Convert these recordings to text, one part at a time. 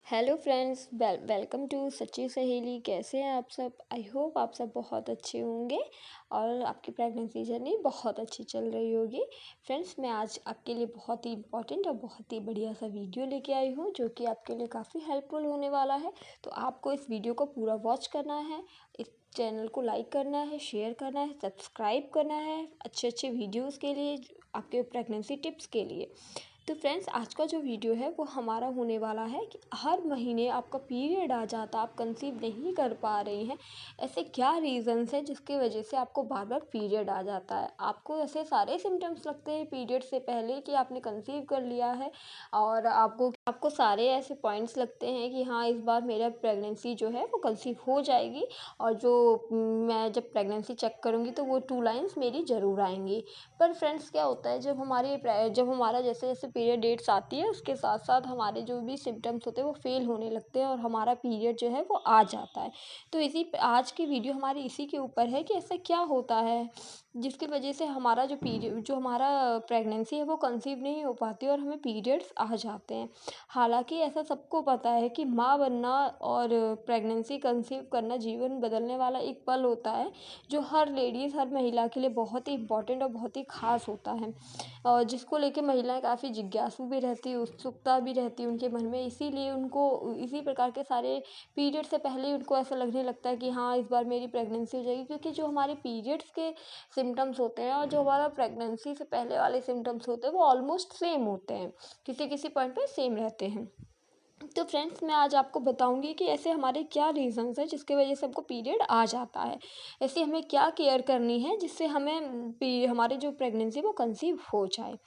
Hello friends, welcome to सच्ची सहेली। कैसे हैं आप सब? आई होप आप सब बहुत अच्छे होंगे और आपकी प्रेगनेंसी जर्नी बहुत अच्छी चल रही होगी। फ्रेंड्स, मैं आज आपके लिए बहुत ही इम्पॉर्टेंट और बहुत ही बढ़िया सा वीडियो लेके आई हूँ जो कि आपके लिए काफ़ी हेल्पफुल होने वाला है। तो आपको इस वीडियो को पूरा वॉच करना है, इस चैनल को लाइक करना है, शेयर करना है, सब्सक्राइब करना है अच्छे अच्छे वीडियोज़ के लिए, आपके प्रेगनेंसी टिप्स के लिए। तो फ्रेंड्स, आज का जो वीडियो है वो हमारा होने वाला है कि हर महीने आपका पीरियड आ जाता, आप कंसीव नहीं कर पा रही हैं। ऐसे क्या रीज़न्स हैं जिसकी वजह से आपको बार बार पीरियड आ जाता है? आपको ऐसे सारे सिम्टम्स लगते हैं पीरियड से पहले कि आपने कंसीव कर लिया है और आपको आपको सारे ऐसे पॉइंट्स लगते हैं कि हाँ, इस बार मेरा प्रेगनेंसी जो है वो कंसीव हो जाएगी और जो मैं जब प्रेगनेंसी चेक करूँगी तो वो 2 लाइन्स मेरी ज़रूर आएंगी। पर फ्रेंड्स, क्या होता है जब हमारा जैसे जैसे पीरियड डेट्स आती है उसके साथ साथ हमारे जो भी सिम्टम्स होते हैं वो फेल होने लगते हैं और हमारा पीरियड जो है वो आ जाता है। तो आज की वीडियो हमारी इसी के ऊपर है कि ऐसा क्या होता है जिसकी वजह से हमारा जो हमारा प्रेगनेंसी है वो कंसीव नहीं हो पाती और हमें पीरियड्स आ जाते हैं। हालांकि ऐसा सबको पता है कि माँ बनना और प्रेगनेंसी कंसीव करना जीवन बदलने वाला एक पल होता है जो हर महिला के लिए बहुत ही इम्पोर्टेंट और बहुत ही ख़ास होता है और जिसको लेके महिलाएं काफ़ी जिज्ञासु भी रहती, उत्सुकता भी रहती है उनके मन में। इसीलिए उनको इसी प्रकार के सारे पीरियड से पहले ही उनको ऐसा लगने लगता है कि हाँ, इस बार मेरी प्रेगनेंसी हो जाएगी, क्योंकि जो हमारे पीरियड्स के सिम्टम्स होते हैं और जो हमारा प्रेगनेंसी से पहले वाले सिम्टम्स होते हैं वो ऑलमोस्ट सेम होते हैं, किसी किसी पॉइंट पे सेम रहते हैं। तो फ्रेंड्स, मैं आज आपको बताऊंगी कि ऐसे हमारे क्या रीज़न्स हैं जिसकी वजह से हमको पीरियड आ जाता है। ऐसे हमें क्या केयर करनी है जिससे हमारे जो प्रेगनेंसी वो कंसीव हो जाए।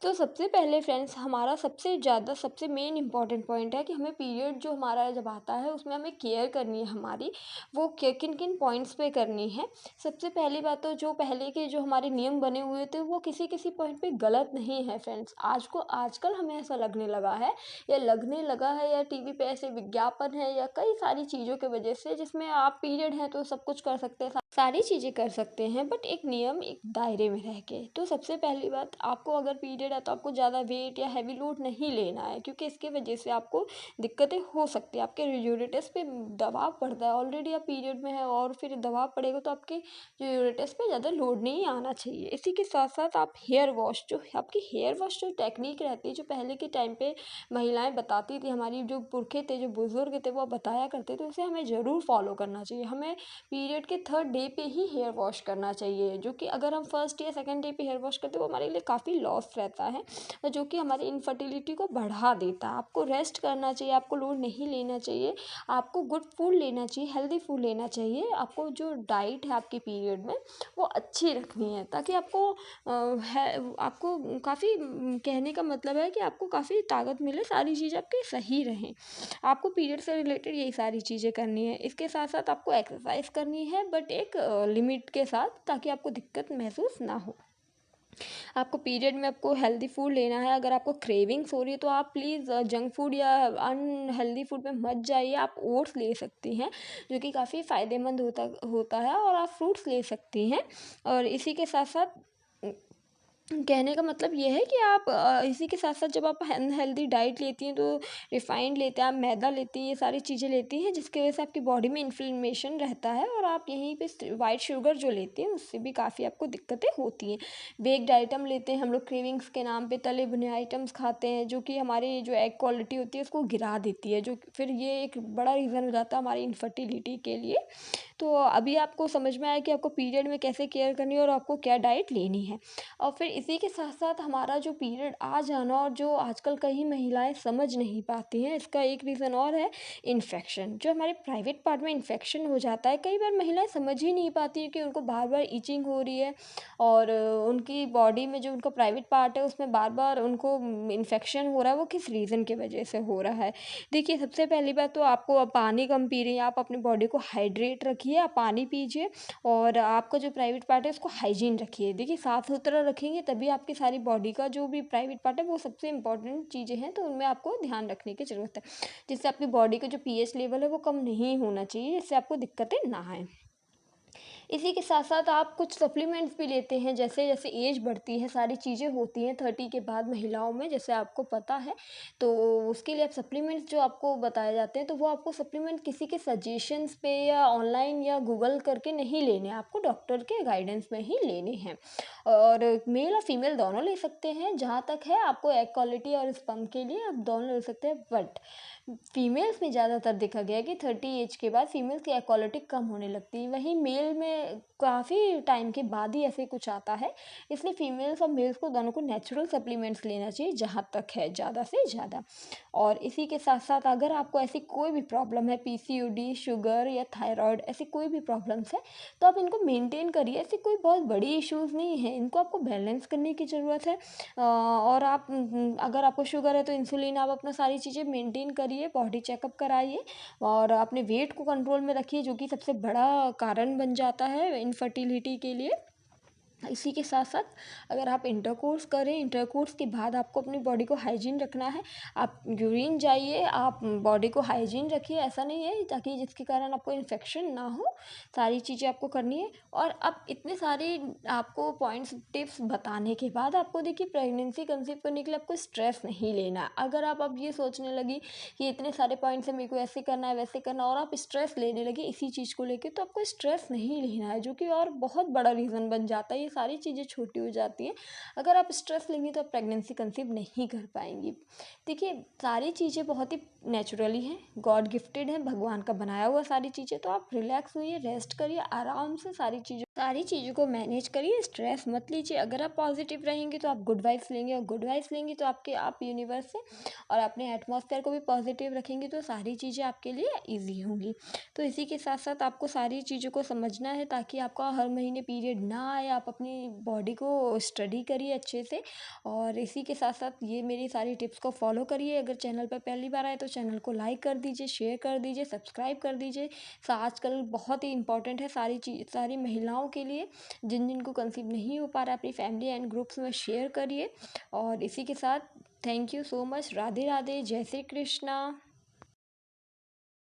तो सबसे पहले फ्रेंड्स, हमारा सबसे मेन इंपॉर्टेंट पॉइंट है कि हमें पीरियड जो हमारा जब आता है उसमें हमें केयर करनी है हमारी, वो किन किन पॉइंट्स पे करनी है। सबसे पहली बात तो जो पहले के जो हमारे नियम बने हुए थे वो किसी किसी पॉइंट पे गलत नहीं है फ्रेंड्स। आजकल हमें ऐसा लगने लगा है या लगने लगा है या टीवी पे ऐसे विज्ञापन है या कई सारी चीज़ों की वजह से जिसमें आप पीरियड हैं तो सब कुछ कर सकते हैं, सारी चीज़ें कर सकते हैं, बट एक नियम एक दायरे में रह के। तो सबसे पहली बात, आपको अगर पीरियड है तो आपको ज़्यादा वेट या हैवी लोड नहीं लेना है, क्योंकि इसकी वजह से आपको दिक्कतें हो सकती है। आपके यूरेटस पे दबाव पड़ता है, ऑलरेडी आप पीरियड में है और फिर दबाव पड़ेगा तो आपके जो यूरेटस पे ज़्यादा लोड नहीं आना चाहिए। इसी के साथ साथ आप आपकी हेयर वॉश जो टेक्निक रहती है, जो पहले के टाइम पे महिलाएं बताती थी, हमारी जो पुरखे थे, जो बुजुर्ग थे, वो बताया करते थे, उसे हमें ज़रूर फॉलो करना चाहिए। हमें पीरियड के 3rd डे पे ही हेयर वॉश करना चाहिए, जो कि अगर हम फर्स्ट या सेकंड डे पे हेयर वॉश करते हैं वो हमारे लिए काफ़ी लॉस रहता है, जो कि हमारी इनफर्टिलिटी को बढ़ा देता है। आपको रेस्ट करना चाहिए, आपको लोड नहीं लेना चाहिए, आपको गुड फूड लेना चाहिए, हेल्दी फूड लेना चाहिए। आपको जो डाइट है आपके पीरियड में वो अच्छी रखनी है, ताकि आपको काफ़ी कहने का मतलब है कि आपको काफ़ी ताकत मिले, सारी चीज़ आपकी सही रहें। आपको पीरियड से रिलेटेड यही सारी चीज़ें करनी है। इसके साथ साथ आपको एक्सरसाइज करनी है, बट एक लिमिट के साथ, ताकि आपको दिक्कत महसूस ना हो। आपको पीरियड में आपको हेल्दी फूड लेना है। अगर आपको क्रेविंग्स हो रही है तो आप प्लीज़ जंक फूड या अनहेल्दी फूड पे मत जाइए। आप ओट्स ले सकती हैं, जो कि काफ़ी फ़ायदेमंद होता है, और आप फ्रूट्स ले सकती हैं। और इसी के साथ साथ कहने का मतलब ये है कि आप इसी के साथ साथ जब आप अनहेल्दी डाइट लेती हैं तो रिफाइंड लेते हैं, आप मैदा लेती हैं, ये सारी चीज़ें लेती हैं, जिसकी वजह से आपकी बॉडी में इन्फ्लेमेशन रहता है, और आप यहीं पे वाइट शुगर जो लेती हैं उससे भी काफ़ी आपको दिक्कतें होती हैं। बेक्ड आइटम लेते हैं हम लोग, क्रेविंग्स के नाम पे तले भुने आइटम्स खाते हैं, जो कि हमारी जो एग क्वालिटी होती है उसको गिरा देती है, जो फिर ये एक बड़ा रीज़न हो जाता है हमारी इनफर्टिलिटी के लिए। तो अभी आपको समझ में आया कि आपको पीरियड में कैसे केयर करनी है और आपको क्या डाइट लेनी है। और फिर इसी के साथ साथ हमारा जो पीरियड आ जाना, और जो आजकल कई महिलाएं समझ नहीं पाती हैं, इसका एक रीज़न और है इन्फेक्शन। जो हमारे प्राइवेट पार्ट में इन्फेक्शन हो जाता है, कई बार महिलाएं समझ ही नहीं पाती है कि उनको बार बार ईचिंग हो रही है और उनकी बॉडी में जो उनका प्राइवेट पार्ट है उसमें बार बार उनको इन्फेक्शन हो रहा है, वो किस रीज़न की वजह से हो रहा है। देखिए, सबसे पहली बात तो आपको अब पानी कम पी रही हैं, आप अपनी बॉडी को हाइड्रेट रखिए, आप पानी पीजिए, और आपका जो प्राइवेट पार्ट है उसको हाइजीन रखिए। देखिए, साफ़ सुथरा रखेंगे तभी आपकी सारी बॉडी का जो भी प्राइवेट पार्ट है वो सबसे इम्पोर्टेंट चीज़ें हैं, तो उनमें आपको ध्यान रखने की ज़रूरत है, जिससे आपकी बॉडी का जो पीएच लेवल है वो कम नहीं होना चाहिए, जिससे आपको दिक्कतें ना आएँ। इसी के साथ-साथ आप कुछ सप्लीमेंट्स भी लेते हैं, जैसे-जैसे एज बढ़ती है, सारी चीज़ें होती हैं 30 के बाद महिलाओं में, जैसे आपको पता है। तो उसके लिए आप सप्लीमेंट्स जो आपको बताए जाते हैं, तो वो आपको सप्लीमेंट किसी के सजेशंस पे या ऑनलाइन या गूगल करके नहीं लेने हैं, आपको डॉक्टर के गाइडेंस में ही लेने हैं। और मेल और फीमेल दोनों ले सकते हैं, जहाँ तक है आपको एग क्वालिटी और स्पर्म के लिए आप दोनों ले सकते हैं। बट फीमेल्स में ज़्यादातर देखा गया है कि 30 एज के बाद फीमेल्स की एक्वालिटी कम होने लगती है, वहीं मेल में काफ़ी टाइम के बाद ही ऐसे कुछ आता है। इसलिए फीमेल्स और मेल्स को दोनों को नेचुरल सप्लीमेंट्स लेना चाहिए, जहाँ तक है ज़्यादा से ज़्यादा। और इसी के साथ साथ अगर आपको ऐसी कोई भी प्रॉब्लम है, पीसीओडी, शुगर या थायराइड, ऐसी कोई भी प्रॉब्लम्स है, तो आप इनको मेंटेन करिए। ऐसी कोई बहुत बड़ी इश्यूज़ नहीं है, इनको आपको बैलेंस करने की ज़रूरत है। और आप अगर आपको शुगर है तो इंसुलिन, आप अपना सारी चीज़ें मेंटेन करिए, बॉडी चेकअप कराइए और अपने वेट को कंट्रोल में रखिए, जो कि सबसे बड़ा कारण बन जाता है इनफर्टिलिटी के लिए। इसी के साथ-साथ अगर आप इंटरकोर्स करें, इंटरकोर्स के बाद आपको अपनी बॉडी को हाइजीन रखना है। आप यूरिन जाइए, आप बॉडी को हाइजीन रखिए, ऐसा नहीं है ताकि जिसके कारण आपको इन्फेक्शन ना हो, सारी चीज़ें आपको करनी है। और अब इतने सारे आपको पॉइंट्स, टिप्स बताने के बाद आपको देखिए प्रेगनेंसी कंसीव करने के लिए आपको स्ट्रेस नहीं लेना है। अगर आप अब ये सोचने लगी कि इतने सारे पॉइंट्स हैं, मेरे को ऐसे करना है, वैसे करना है और आप स्ट्रेस लेने लगे इसी चीज़ को लेके, तो आपको स्ट्रेस नहीं लेना है, जो कि और बहुत बड़ा रीज़न बन जाता है। ये सारी चीज़ें छोटी हो जाती हैं। अगर आप स्ट्रेस लेंगी तो आप प्रेगनेंसी कंसीव नहीं कर पाएँगी। देखिए, सारी चीज़ें बहुत ही नेचुरली हैं, गॉड गिफ्टेड हैं, भगवान का बनाया हुआ सारी चीज़ें। तो आप रिलैक्स होइए, रेस्ट करिए, आराम से सारी चीज़ों को मैनेज करिए, स्ट्रेस मत लीजिए। अगर आप पॉजिटिव रहेंगी तो आप गुड वाइब्स लेंगे और गुड वाइब्स लेंगी तो आप यूनिवर्स से और अपने एटमॉस्फेयर को भी पॉजिटिव रखेंगी, तो सारी चीज़ें आपके लिए ईज़ी होंगी। तो इसी के साथ-साथ आपको सारी चीज़ों को समझना है ताकि आपका हर महीने पीरियड ना आए। आप अपनी बॉडी को स्टडी करिए अच्छे से और इसी के साथ-साथ ये मेरी सारी टिप्स को फॉलो करिए। अगर चैनल पर पहली बार आए तो चैनल को लाइक कर दीजिए, शेयर कर दीजिए, सब्सक्राइब कर दीजिए। आजकल बहुत ही इम्पोर्टेंट है सारी महिलाओं के लिए, जिन को कंसीव नहीं हो पा रहा है, अपनी फैमिली एंड ग्रुप्स में शेयर करिए। और इसी के साथ thank you so much. Radhe Radhe, जय श्री कृष्णा।